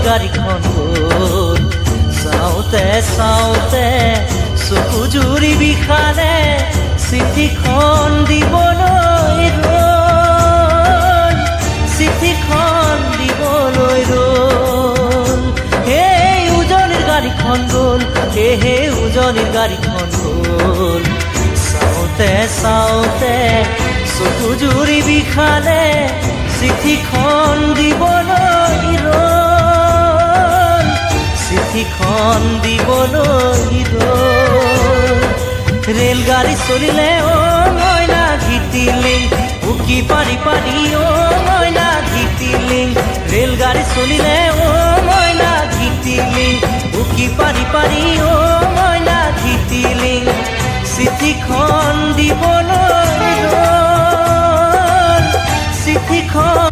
গাড়ীখন গ'ল চাওঁতে চাওঁতে চকু জুৰি বিষালে চিঠিখন দিবলৈ ৰ'ল চিঠিখন দিবলৈ ৰ'ল সেই উজনিৰ গাড়ীখন গ'ল সেই উজনিৰ গাড়ীখন গ'ল চাওঁতে চাওঁতে চকু জুৰি বিষালে চিঠিখন দিবলৈ ৰ'ল চিঠিখন দিবলৈ ৰ'ল ৰেলগাড়ী চলিলে অ' মইনা ঘিতিলিং উকি পাৰি পাৰি অ' মইনা ঘিতিলিং ৰেলগাড়ী চলিলে অ' মইনা ঘিতিলিং উকি পাৰি পাৰি অ' মইনা ঘিতিলিং চিঠিখন দিবলৈ ৰ'ল চিঠিখন